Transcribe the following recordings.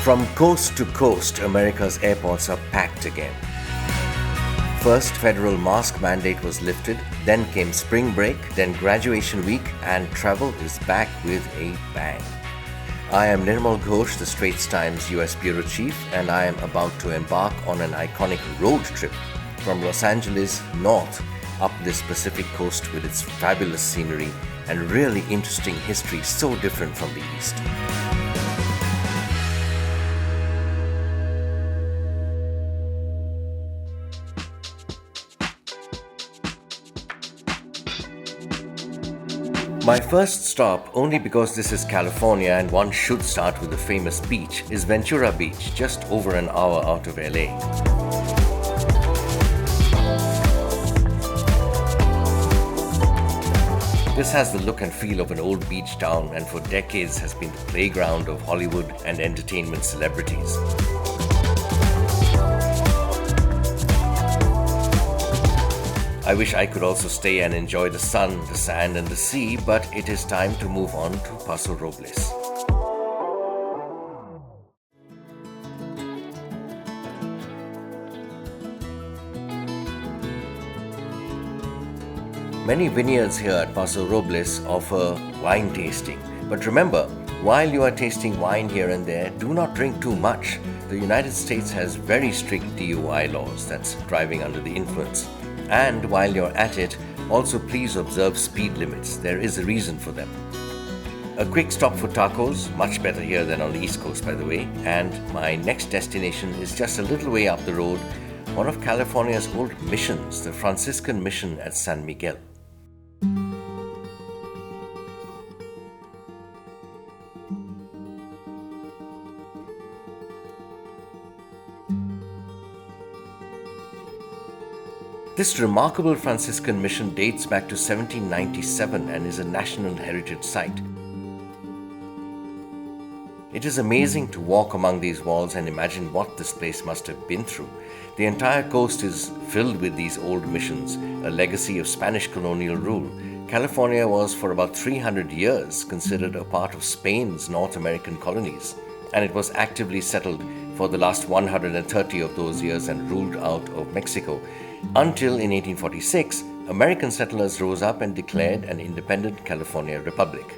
From coast to coast, America's airports are packed again. First, federal mask mandate was lifted, then came spring break, then graduation week, and travel is back with a bang. I am Nirmal Ghosh, the Straits Times US Bureau Chief, and I am about to embark on an iconic road trip from Los Angeles north up this Pacific coast with its fabulous scenery and really interesting history so different from the East. My first stop, only because this is California and one should start with the famous beach, is Ventura Beach, just over an hour out of LA. This has the look and feel of an old beach town and for decades has been the playground of Hollywood and entertainment celebrities. I wish I could also stay and enjoy the sun, the sand and the sea, but it is time to move on to Paso Robles. Many vineyards here at Paso Robles offer wine tasting. But remember, while you are tasting wine here and there, do not drink too much. The United States has very strict DUI laws, that's driving under the influence. And while you're at it, also please observe speed limits. There is a reason for them. A quick stop for tacos, much better here than on the East Coast by the way, and my next destination is just a little way up the road, one of California's old missions, the Franciscan Mission at San Miguel. This remarkable Franciscan mission dates back to 1797 and is a National Heritage Site. It is amazing to walk among these walls and imagine what this place must have been through. The entire coast is filled with these old missions, a legacy of Spanish colonial rule. California was for about 300 years considered a part of Spain's North American colonies, and it was actively settled for the last 130 of those years and ruled out of Mexico. Until in 1846, American settlers rose up and declared an independent California Republic.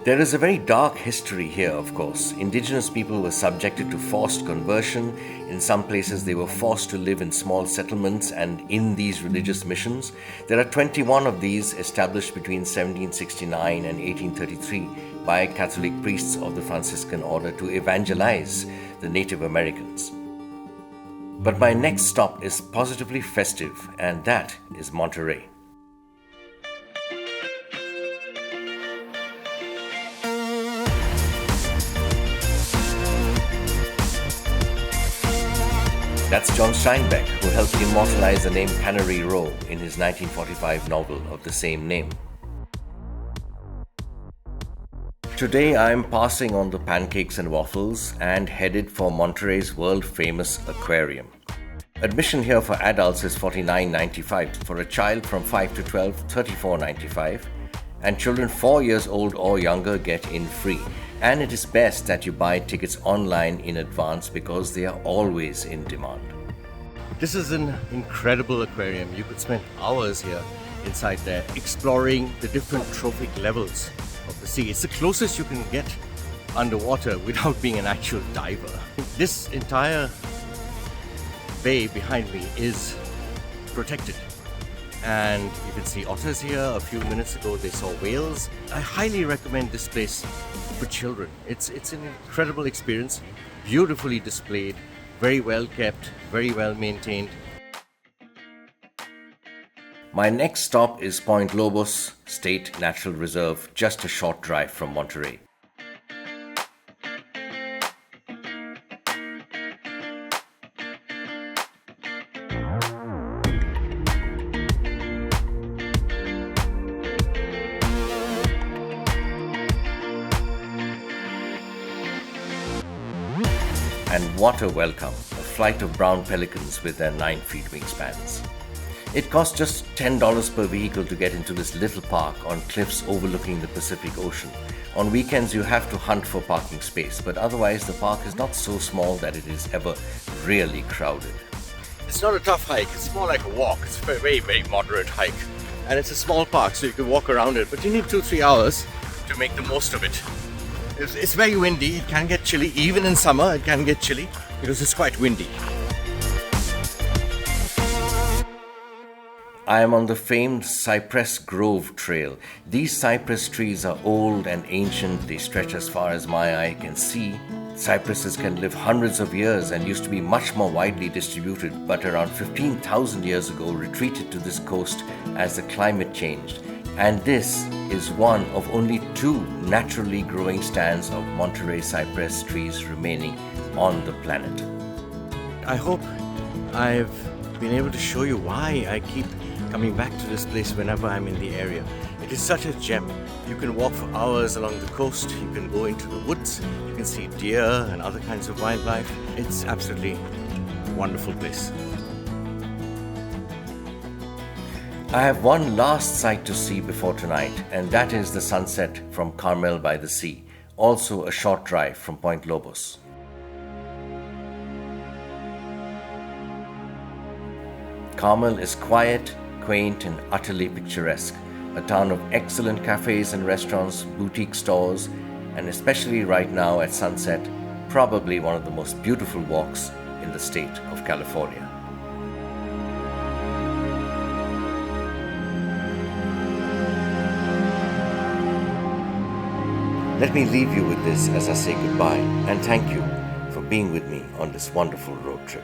There is a very dark history here, of course. Indigenous people were subjected to forced conversion. In some places, they were forced to live in small settlements and in these religious missions. There are 21 of these established between 1769 and 1833 by Catholic priests of the Franciscan order to evangelize the Native Americans. But my next stop is positively festive, and that is Monterey. That's John Steinbeck, who helped immortalize the name Cannery Row in his 1945 novel of the same name. Today I am passing on the pancakes and waffles and headed for Monterey's world-famous aquarium. Admission here for adults is $49.95, for a child from 5 to 12, $34.95, and children 4 years old or younger get in free. And it is best that you buy tickets online in advance because they are always in demand. This is an incredible aquarium. You could spend hours here inside there exploring the different trophic levels of the sea. It's the closest you can get underwater without being an actual diver. This entire bay behind me is protected, and you can see otters here. A few minutes ago they saw whales. I highly recommend this place for children. It's an incredible experience, beautifully displayed, very well kept, very well maintained. My next stop is Point Lobos State Natural Reserve, just a short drive from Monterey. And what a welcome, a flight of brown pelicans with their 9 feet wingspans. It costs just $10 per vehicle to get into this little park on cliffs overlooking the Pacific Ocean. On weekends, you have to hunt for parking space, but otherwise, the park is not so small that it is ever really crowded. It's not a tough hike, it's more like a walk. It's a very, very moderate hike. And it's a small park, so you can walk around it, but you need 2-3 hours to make the most of it. It's very windy, it can get chilly. Even in summer, it can get chilly because it's quite windy. I am on the famed Cypress Grove Trail. These cypress trees are old and ancient. They stretch as far as my eye can see. Cypresses can live hundreds of years and used to be much more widely distributed, but around 15,000 years ago retreated to this coast as the climate changed. And this is one of only 2 naturally growing stands of Monterey cypress trees remaining on the planet. I hope I've been able to show you why I keep coming back to this place whenever I'm in the area. It is such a gem. You can walk for hours along the coast, you can go into the woods, you can see deer and other kinds of wildlife. It's absolutely a wonderful place. I have one last sight to see before tonight, and that is the sunset from Carmel-by-the-Sea, also a short drive from Point Lobos. Carmel is quiet, quaint and utterly picturesque, a town of excellent cafes and restaurants, boutique stores, and especially right now at sunset, probably one of the most beautiful walks in the state of California. Let me leave you with this as I say goodbye, and thank you for being with me on this wonderful road trip.